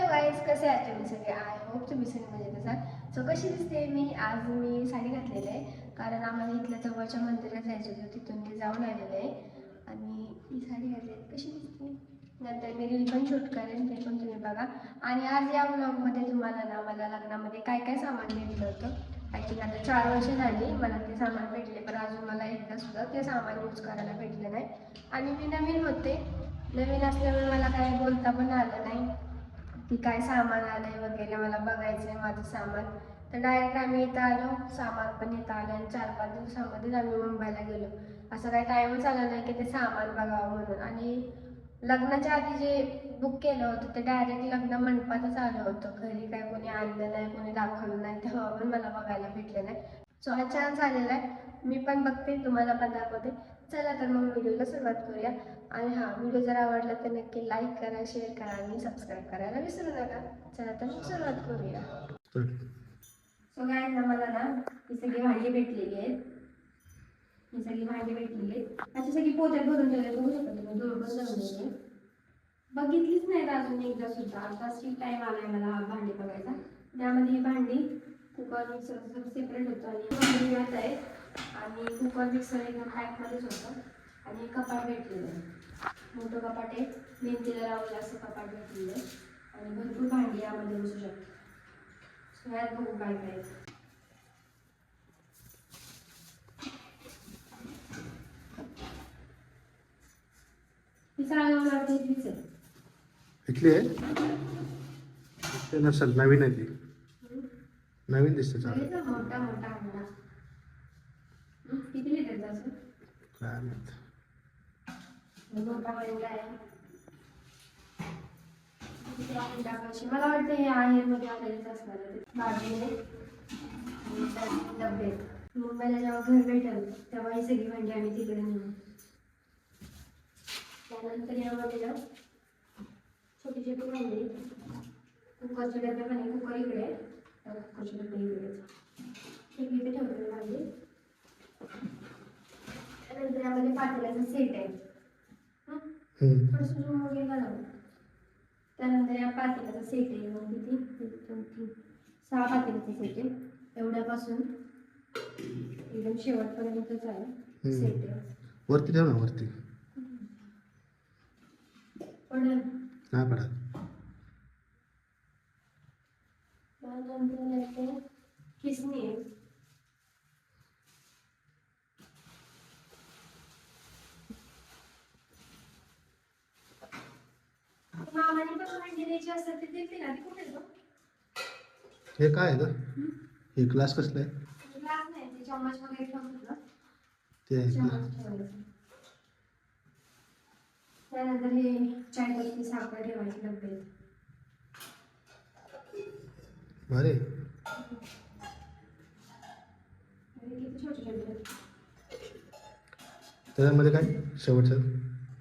Guys, कसे आहात तुम्ही सगळे? आय होप तुम्ही सगळे मजेत असाल. सो कशी दिसते मी? आज मी साडी घातलेली आहे कारण आम्हाला इथल्या जवळच्या मंदिरात जायचं होतं, तिथून मी जाऊन आलेले आहे आणि ही साडी घातली. कशी दिसते? नंतर मी रील पण शूट करेन, ते पण तुम्ही बघा. आणि आज या व्लॉगमध्ये तुम्हाला ना मला लग्नामध्ये काय काय सामान भेटलं होतं. आय थिंक आता 4 वर्ष झाली मला ते सामान भेटले, पण अजून मला एकदा सुद्धा ते सामान यूज करायला भेटलं नाही. आणि मी नवीन होते, नवीन असल्यामुळे मला काय बोलता पण आलं नाही की काय सामान आलंय वगैरे, मला बघायचंय माझं सामान. तर डायरेक्ट आम्ही इथं आलो, सामान पण इथं आलं आणि 4-5 दिवसामध्येच आम्ही मुंबईला गेलो. असं काही टाईमच आला नाही की ते सामान बघावं म्हणून. आणि लग्नाच्या आधी जे बुक केलं होतं ते डायरेक्ट लग्न मंडपातच आलं होतं, घरी काय कोणी आणलं नाही, कोणी दाखवलं नाही, तेव्हा पण मला बघायला भेटलं नाही. सो हा छान झालेला आहे, मी पण बघते, तुम्हाला पण दाखवते. चला तर मग व्हिडिओला सुरुवात करूया. आणि हा व्हिडिओ जर आवडला तर नक्की लाईक करा, शेअर करा आणि सबस्क्राईब करायला विसरू नका. चला तर मग सुरुवात करूया. सो काय ना, मला ना ही सगळी भाजी भेटलेली आहे, ही सगळी भाजी भेटलेली आहे. अशी सगळी पोत्यात भरून ठेवले, बघू शकता तुम्ही, दोन पण जमलेली बघितलीच नाही अजून एकदा सुद्धा. आताच टाईम आलाय मला भांडी बघायचा. त्यामध्ये ही भांडी कुकर मिक्सर सेपरेट होतं आणि भांडी यात आहे आणि कुकर मिक्सर एकदम पॅकमध्येच होतं. आणि कपाट भेटलेलं आहे, मोठं कपाट आहे, भिंतीला लावलेलं असं कपाट भेटलेलं आहे आणि भरपूर भांडी यामध्ये बसू शकतात. सगळ्यात बघू काय काय. ही साळगावला इथलीच आहे. इथली आहे? इथली नसेल, नवीन आहे ती. नवीन दिसते चालेल. मोठा मोठा अंडा किती लिटरचा असेल काय माहित. मोठा अंडा आहे. मला वाटतं हे आहेरमध्ये आलेलेच असणार आहे. भाजीने डबे. मुंबईला जेव्हा घर भेटेल तेव्हा ही सगळी भांडी आम्ही तिकडे नेऊ. त्यानंतर यामध्ये ना छोटी छोटी भांडी, कुकरचे डबे पण, कुकर इकडे, कुकरचे डबे इकडे, एक इथे ठेवलेले भांडी. त्यानंतर यामध्ये पातेल्याचा सेट आहे, थोडंसं झूम वगैरे झालं. त्यानंतर या पातेल्याचा सेट आहे, मग किती 1 2 3 6 पातेल्याचा सेट आहे. एवढ्यापासून एकदम शेवटपर्यंतच आहे सेट आहे. वरती ठेव ना, वरती पण नाही पडत. त्यानंतर येते किसणी आहे. मामाने पण भांडी द्यायची असतात ते देते ना, ती कुठे जाऊ? हे काय आहे का? हे ग्लास कसलं आहे? ग्लास नाही, ते चम्मच वगैरे ठेवतात ना, ते आहे का? चम्मच ठेवायचं. त्यानंतर हे चायपत्ती, साखर ठेवायची डबे. भारी. किती छोटे छोटे. त्याच्यामध्ये काय शेवटचं?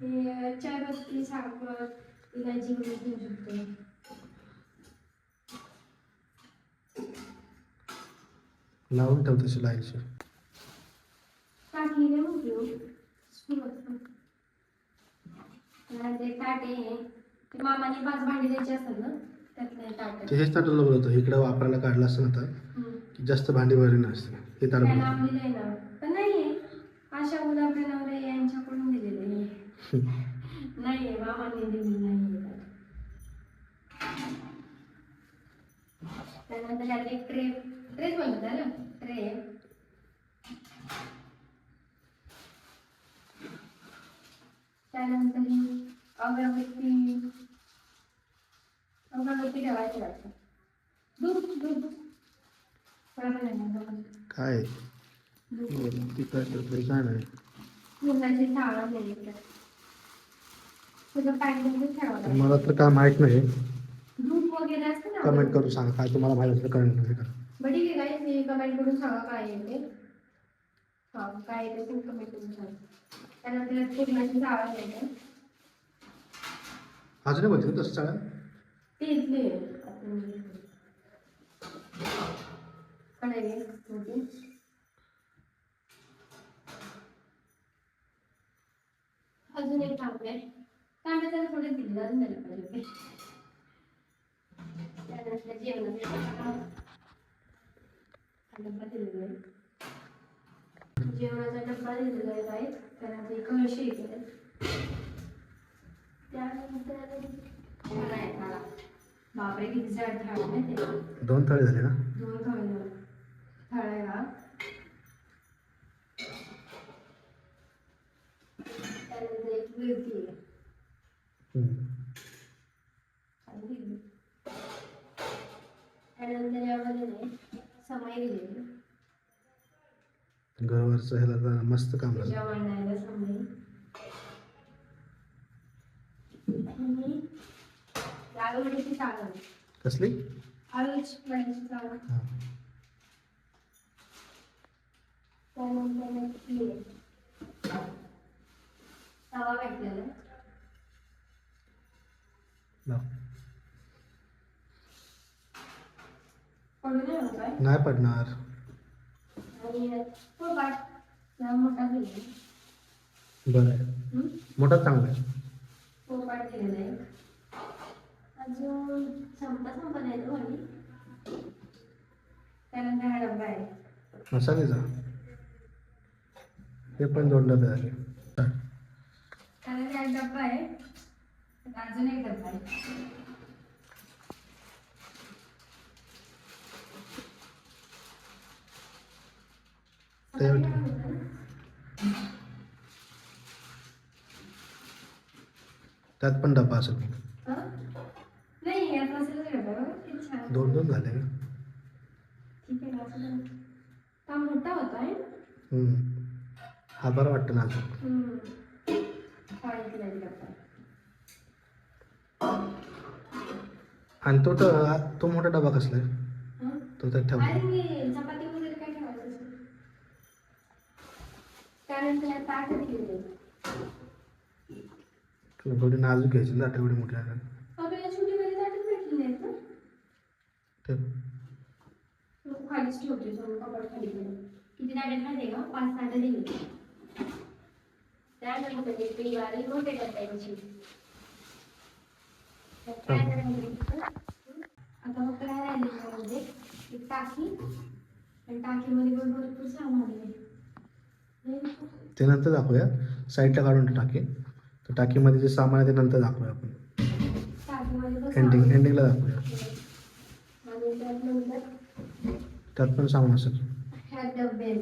हे चायपत्ती, साखर, इलायची वगैरे ठेवू शकतो. लावून ठेव तशी लाईनशी. टाकी नाही मोठी सुरुवात. ते ताट आहे, ते मामाने 5 भांडी द्यायची असतात ना, त्यातलं ताट. ते हेच ताट लावलं होतं, इकडे वापरायला काढलं असतं ना तर जास्त भांडी भरली नसते. हे ताट त्याला आपली देणार पण नाहीये, आशा गुलाबी नवरे यांच्याकडून दिलेले नाहीये, मामाने दिलेली नाहीये. त्यानंतर यात एक ट्रेच बनवत आहे ना, ट्रे. त्यानंतर अगरबत्ती ठेवायची वाटतं. दूध काय काय नाही. दुधाची थाळा द्यायची, तुझं पॅकेट ठेवायला. मला तर काय माहित नाही, दूध वगैरे असतं ना. कमेंट करून सांगा काय तुम्हाला माहिती असलं, कमेंट करा. बरं ठीक आहे, काय मी कमेंट करून सांगा काय येते. काय येते ते कमेंट करून सांगा. त्यानंतर पूर्णाची जाळा द्यायचं. अजूनही बोलते तसं चालेल. ते इथले कढई मोठी. अजून एक तांबे, तांबे जरा थोडे दिले, अजून द्यायला पाहिजे. त्यानंतर जेवणाचा डब्बा दिलेला आहे. जेवणाचा डब्बा दिलेला आहे बाई. त्यानंतर एक कळशी येते. त्यानंतर थाळा आहे थाळा. बापरे किती जड थाळा नाही ते. 2 थाळी झाले ना? 2 थाळी थाळा आहे हा. त्यानंतर एक विळती आहे. त्यानंतर यामध्ये नाही समय दिलेली. घरवरचं ह्याला तर मस्त काम झालं. पूजा मांडायला समय. आणि आळूवडीची चाळण. कसली? आळूची वडीची चाळण. हां. त्यानंतर तवा भेटलेला आहे. लाव. पडू नाही होत काय. नाही पडणार. आणि पोळपाट हा मोठा दिलेला. बरं आहे. मोठा चांगला आहे. पोळपाट दिलेला आहे. अजून संपत नाही तो आणि त्यानंतर हा डब्बा आहे मसाल्याचा. ते पण 2 डबे झाले. त्यानंतर हा डब्बा आहे. अजून एक डब्बा आहे. त्यात पण डब्बा असेल. नाही यात मसाल्याचा डब्बा आहे. किती छान. 2 झाले का? ठीक आहे ना. हा मोठा होता आहे. हा बरं वाटतं ना अजून. आणि तो मोठा डबा कसला आहे? तो त्यात ठेवला. चपाती वगैरे काय ठेवायचं. त्यानंतर ताट दिलेले. थोडी नाजूक घ्यायची ना एवढी मोठी आहे. आपल्याला छोटी वाली ताटच भेटली नाहीत ना. ठेव. खालीच ठेवते कपाट खाली करून. किती ताटे माहिती का? 5 ताटे दिली. त्यानंतर ती वाली मोठे टाकायची. आता फक्त काय राहिले त्यामध्ये एक टाकी आणि टाकीमध्ये पण भरपूर सामान आहे. ते नंतर दाखवूया. साईडला काढून टाकी. तर टाकीमध्ये जे सामान आहे ते नंतर दाखवूया आपण. एंडिंगला दाखवूया. आणि त्यानंतर त्यात पण सामान असेल. ह्या डबे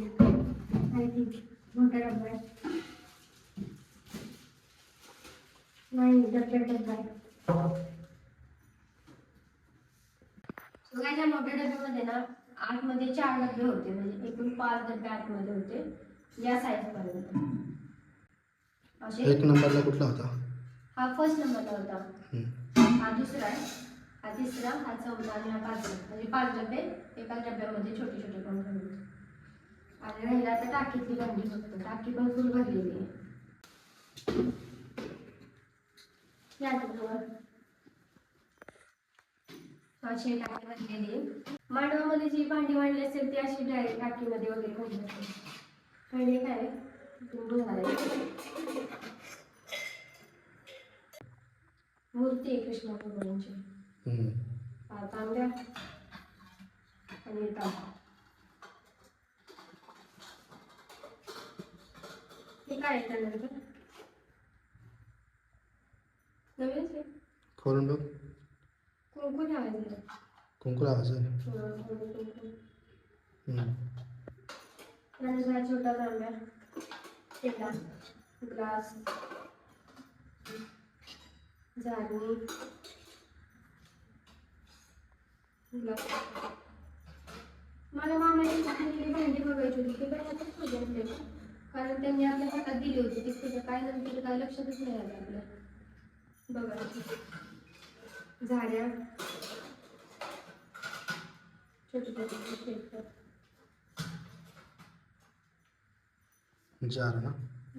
मोठा डबा आहे. नाही डबा आहे. सगळ्याच्या मोठ्या डब्यामध्ये ना आतमध्ये 4 डबे होते. म्हणजे एकूण 5 डबे आतमध्ये होते या साईज पर्यंत. एक नंबरला कुठला होता? हा फर्स्ट नंबरला होता. हा दुसरा आहे. हा तिसरा. हा चौथा आणि हा 5वा. म्हणजे 5 डबे एका डब्यामध्ये छोटे छोटे पण होते. आणि राहिला आता टाकीतली भांडी फक्त. टाकी पण फुल भरलेली आहे. अशी टाकी भरलेली. मांडवामध्ये जी भांडी मांडली असेल ती अशी डायरेक्ट टाकीमध्ये वगैरे भरली असेल. आणि काय मूर्ती आहे कृष्ण भगवानची. तांब्या आणि हे काय त्यानंतर नवीनच आहे. खोलून बघ. कुंकू ठेवायचं. कुंकू लावायचं. त्यानंतर छोटा तांब्या, पेला, ग्लास, झाडणी, ग्लास. मला मामाने सांगितलेली भांडी बघायची होती. ते काय हातच बघितले कारण त्यांनी आपल्या हातात दिली होती. ते तुझं काय नंतर काय लक्षातच नाही आलं आपल्या. बघा झाड्या छोटे छोटे जार ना.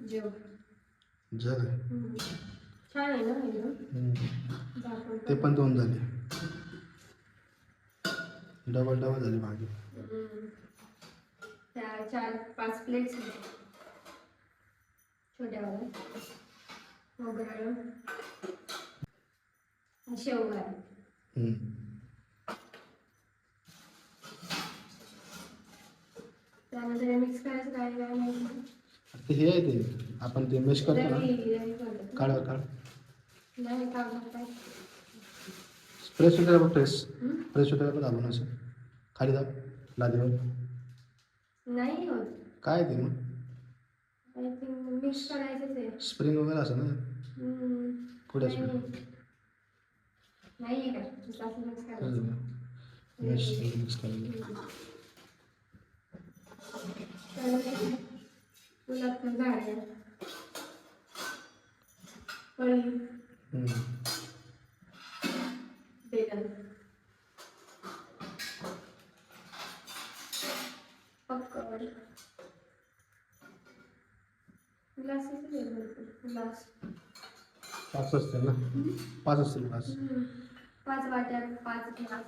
जेव जग आहे. छान आहे ना एकदम. ते पण 2 झाले. डबल झाली मागे. त्या 4-5 प्लेट्स छोट्या वाल्या. मोगरा शेवगा. त्यामध्ये सगळं मिक्स करायचं काय काय नाही. ते हे आहे ते आपण ते मेश करतो ना. रवी काढ काढ. नाही काढलं काय. प्रेस होते बघ प्रेस. प्रेस होते बघ दाबून असं खाली दाब लादीवर. नाही होत. काय ते मग आय थिंक मिक्स करायचंच आहे. स्प्रिंग वगैरे असं ना पुढे नाही आहे का नुसतं असं मिक्स करायचं. मेश मिक्स करायचं. गुलाबचं झाड आहे. कळी बेलन पक्कड ग्लासेस ग्लास 5 असतील ना 5 असतील ग्लास. 5 वाट्या 5 ग्लास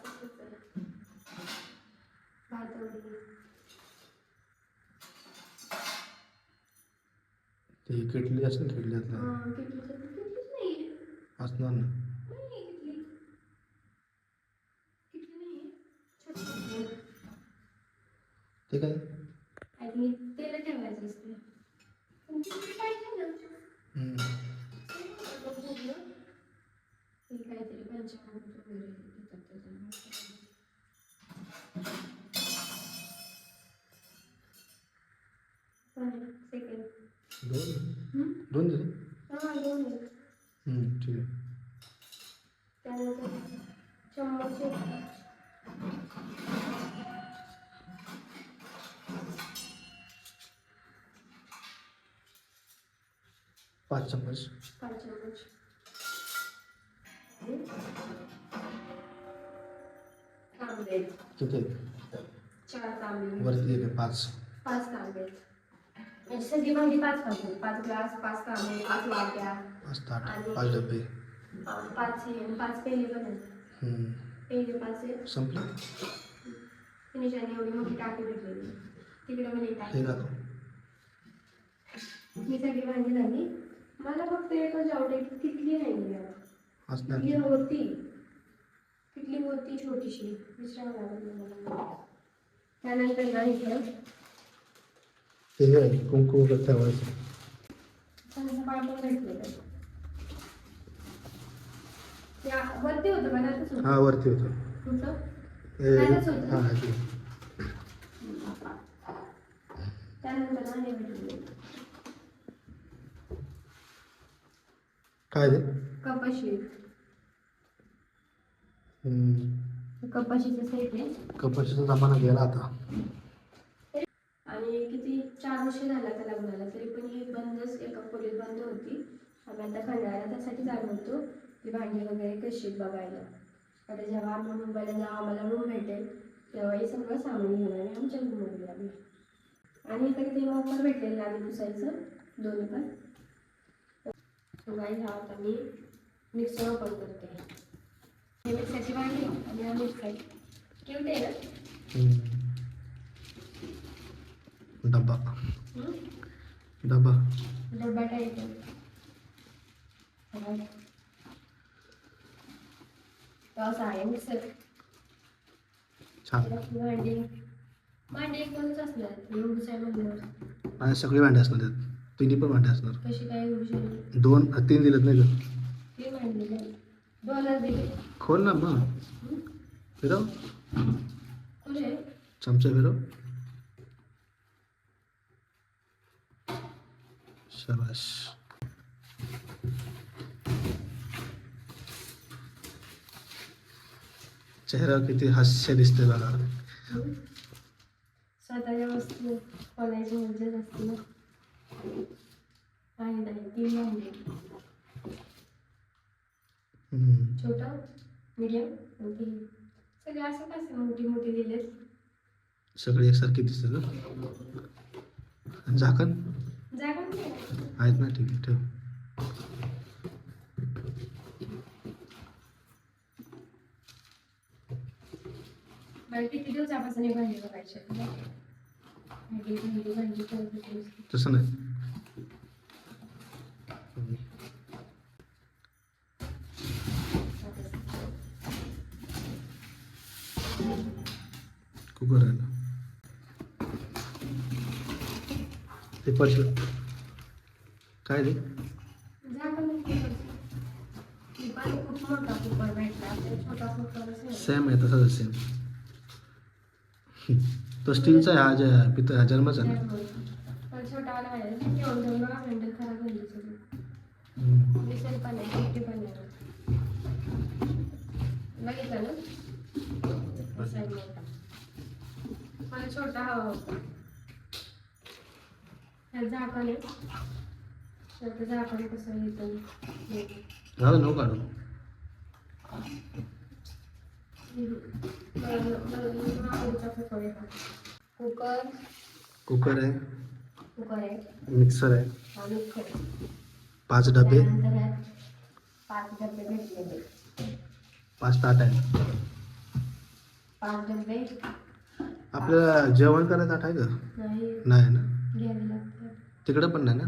भातवडी. ते किटली असेल किटल्यातलं किटलीच नाही असणार ना. ते काय आणि तेल ठेवायचं असते. काहीतरी पंचामृत वगैरे देतात त्याच्यामुळे. सेकंड 2 दिले. हां 2 ठीक आहे. त्यानंतर चम्मच 5 चम्मच 5 चम्मच तांबे किती 4 तांबे वरती आहे 5 तांबे. म्हणजे सगळी भांडी 5 तांबे 5 ग्लास 5 तांबे 5 वाट्या 5 ताट 5 डबे 5 हे 5 पेले पण आहेत. पेले 5 आहेत. संपलं. फिनिशाने एवढी मोठी टाकी भेटलेली तिकडे पण एक हे टाकी. का ही सगळी भांडी झाली. मला फक्त एकच आवडे की किटली नाही मिळाली. असणार किटली होती छोटीशी विसरावं लागली मला. त्यानंतर ना इकडं ते आहे कुंकू वगैरे ठेवायचं. त्यांचं पाठवून भेटलेलं त्या वरती होतं बनातच होतं. हां वरती होतं. कुठं हां त्यानंतर ना हे भेटलेलं काय ते कपाशी. कपाशीचं सेट आहे. कपाशीचा जमाना गेला आता. आणि किती 4 वर्ष झाला त्या लग्नाला तरी पण ही बंदच एका खोलीत बंद होती. आम्ही आता खंडाळ्याला त्यासाठी चालू होतो की भांडी वगैरे कशी बघायला. आता जेव्हा आम्ही मुंबईला जेव्हा आम्हाला रूम भेटेल तेव्हाही सगळं सामान घेऊन आम्ही आमच्या रूममध्ये लागलो. आणि इकडे ते ऑफर भेटलेलं लादी पुसायचं दोन्ही पण. गाई हा आता मी मिक्सर ओपन करते. हे मिक्सरची भांडी आणि हा मिक्सर क्यूट आहे ना. डब्बा डब्बा डब्बा टाईप असा आहे मिक्सर. छान. भांडी भांडी एकदमच असणार एवढंच आहे म्हणल्यावर. आणि सगळी भांडी असणार त्यात. तिन्ही पण भांडी असणार. कशी काय एवढी शकली 2-3 दिलेत नाही का. ते भांडी 2,000 दिले. खोल ना मग फिरव कुठे चमचा फिरव. शाबाश. चेहरा किती हास्य दिसते बघा. स्वतःच्या वस्तू खोलायची मजाच असते ना. आहे नाही 3 भांडी छोटा मीडियम आणि 3 सगळे असं कसं मोठी मोठी दिलेत. सगळे एकसारखे दिसतात. झाकण जागा नाही आहेत ना. ठीक आहे ठेव. मला किती दिवसापासून हे भांडी बघायचे भांडी भांडी भांडी करत. तसं नाही. कुकर आहे ना. ते पडशील काय ते झाकण पाणी खूप मोठा कुकर भेटला आपल्याला छोटा कुकरच आहे. सेम आहे तसाच सेम. तो स्टीलचा आहे हा जे पितळ जन्मचा ना. पण छोटा वाला आहे घेऊन घेऊन बघा हँडल खराब झाली सगळी. दिसेल पण नाही किती पण नाही बघितलं ना साईड मोठा मला छोटा हवा होता. ह्याचं झाकण आहे त्याचं झाकण कसं येतं झालं नको काढू. कुकर कुकर आहे, कुकर आहे मिक्सर आहे, हा मिक्सर आहे. 5 डबे, त्यानंतर ह्यात 5 डबे घेतलेले 5 ताट आहे. 5 डबे आपल्याला जेवण करायचं ताट आहे का? नाही नाही ना, घ्यावे लागतात. तिकडं पण नाही ना.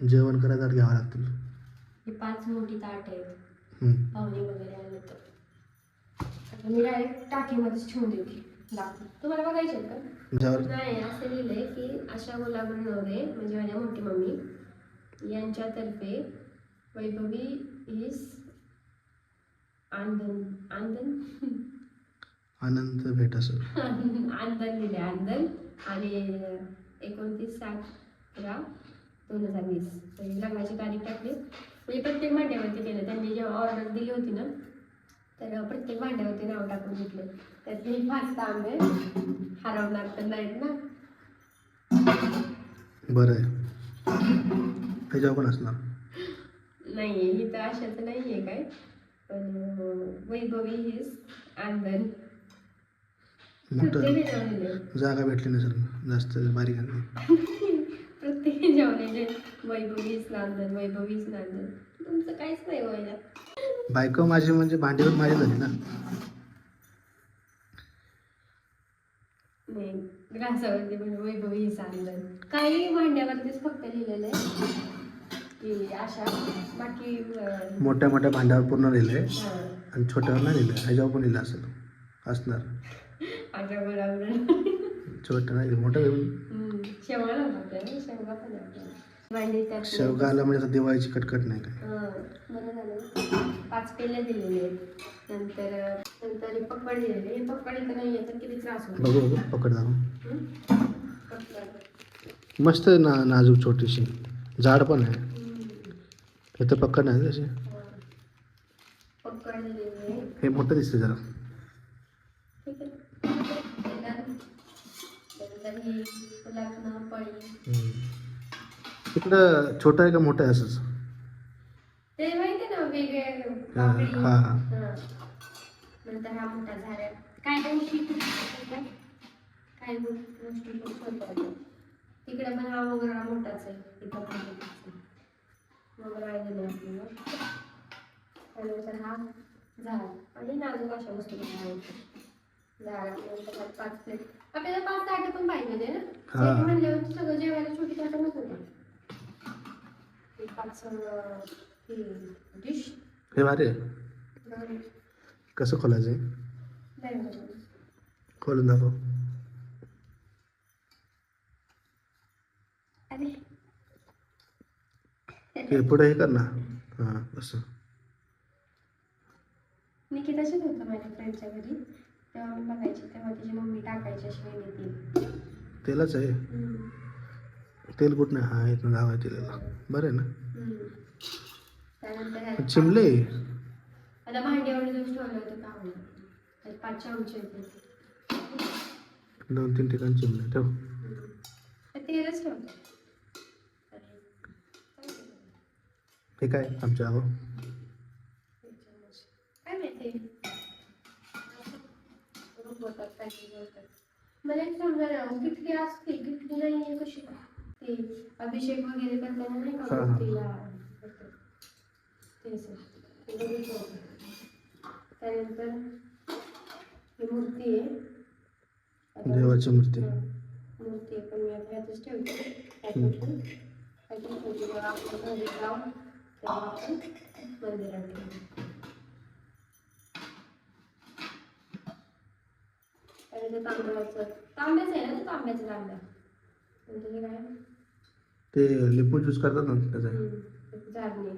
जेवण करायचं ताट घ्यावं लागतं. ही 5 मोठी ताट आहेत हम्म. पाहुणे वगैरे आले तर आता मी डायरेक्ट टाकीमध्येच ठेवून देऊ लागतो. तुम्हाला बघायचे का? ज्यावर नाही असं लिहिलंय की आशा गुलाब नवरे म्हणजे माझ्या मोठी मम्मी यांच्यातर्फे वैभवी इस आंदन आंदन आनंद भेट असं. आंदन लिहिले आंदन आणि 29/11/2020 लग्नाची तारीख टाकली. म्हणजे प्रत्येक भांड्यावरती केलं त्यांनी जेव्हा ऑर्डर दिली होती ना तर प्रत्येक भांड्यावरती नाव टाकून घेतलं. त्यातले 5 तांबे हरवणार तर नाहीत ना. बरं आहे. ह्याच्यावर पण असणार. नाहीये ही तर अशाच नाहीये काय पण वैभवी हिस आंदन मोठं प्रत्येक जागा भेटली नसेल जास्त बारीक आणली. प्रत्येक जेवलेले वैभवीच नांदन वैभवीच नांदन. तुमचं काहीच नाही व्हायला. बायको माझी म्हणजे भांडीवर माझी झाली ना. नाही ग्लासावरती पण वैभवी हिस आंदन काही भांड्यावरतीच फक्त लिहिलेलं आहे की अशा बाकी मोठ्या मोठ्या भांड्यावर पूर्ण लिहिलंय हा. आणि छोट्यावर नाही लिहिलं. ह्याच्यावर पण लिहिलं असेल असणार. आजा बरोबर छोटं नाही मोठं लिहून. शेवगा नव्हता आपल्याला शेवगा पण आहे आपल्याला भांडी त्यात शेवगा आला म्हणजे असं दिवाळीची कटकट नाही काय. बरं झालं 5 पेले दिलेले आहेत. नंतर नंतर पक्कड दिलेले हे पक्कड इथं नाही आहे तर किती त्रास होतो. बघू बघू पकड जाऊ. पक्कड मस्त आहे ना नाजूक छोटीशी झाड पण आहे. इथं पकड नाही तशी. पक्कड दिलेले हे मोठं दिसतं जरा. ठीक आहे. नंतर ही लग्न पळी इकडं छोटं आहे का मोठं आहे असंच? ते माहिती ना वेगळे हा, पापडी. हा, हा. हा. नंतर हा मोठा झाड काय गोष्टी काय गोष्टी तिकडे पण हा वगैरे मोठाच आहे. इथं पण मोठाच आहे. वगैरे दिले आपल्याला. त्यानंतर हा झाड आणि नाजूक अशा वस्तू झाडानंतर 5 प्लेट आपल्याला 5 ताटं पण पाहिजे ना. हा. म्हणल्यावर सगळं जेवायला छोटी ताटं नसतं. 5 डिश हे भारी आहे. कसं खोलायचं आहे? खोलून दाखव. अरे हे पुढे हे कर ना. हां असं. निकिताशीच होतं माझ्या फ्रेंडच्या घरी तेव्हा मी बघायची तेव्हा तिची मम्मी टाकायची अशी वेगळी तेलच आहे. तेल कुठं नाही. हा इथं गाव आहे तेलाला. बरं आहे ना. त्यानंतर चिमले आता भांड्यावर दिवस ठेवलं होतं का होईल 5 चमचे होते 2-3 ठिकाणी चिमले ठेव. तेलच ठेवतो. हे काय आमच्या गाव काय माहिती मला एक समजा किटली असते किटली नाही कशी ते अभिषेक वगैरे करताना नाही का हा. मूर्तीला त्यानंतर ही मूर्ती आहे देवाची मूर्ती. मूर्ती आहे पण मी आता ह्यातच ठेवते ह्यातून जेव्हा आपण घरी जाऊ तेव्हा आपण मंदिरात ठेवू. तांब्याचं आहे ना तो तांब्याचा तांब्या त्याचे काय ते लिंबू ज्यूस करतात ना त्याचं. जारने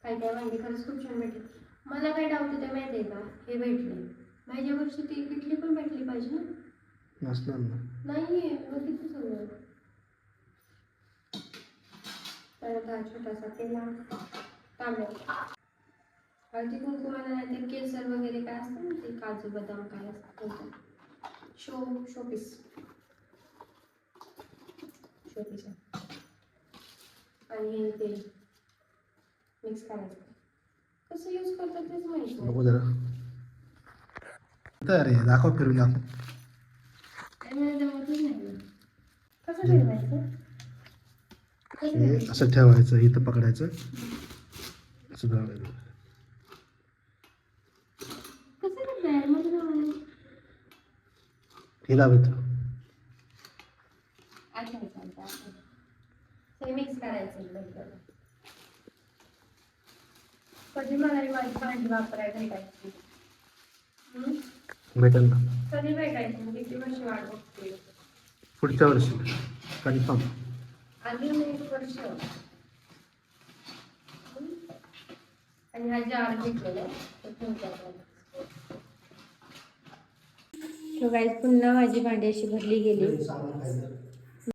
काय काय वांगे खरंच खूप छान भेटले. मला काय डाऊट होतं माहिती आहे का, हे भेटले माझ्या वर्षी ती पिठली पण भेटली पाहिजे ना. नसणार ना. नाही मग किती सगळं. परत हा छोटासा पेला तांब्या हळदी कुंकुमाला नाही तर केसर वगैरे काय असतं ना ते काजू बदाम काय असतं शोपीस शोपीस आणि हे ते मिक्स करायचं. कसं यूज करतात तेच माहिती बघू जरा. तर दाखव फिरून दाखव. मला जमतच नाही. कसं फिरवायचं हे असं ठेवायचं, इथं पकडायचं असं ठेवायचं. कसं करताय मला हे लावायचं. हे मिक्स करायचं. कधी मला माझी भांडी वापरायला भेटायची भेटेल ना कधी भेटायची मी किती वर्ष वाट बघते. पुढच्या वर्षी कन्फर्म. अजून 1 वर्ष. आणि हा जार घेतलेला तो गाईस पुन्हा माझी भांडी अशी भरली गेली.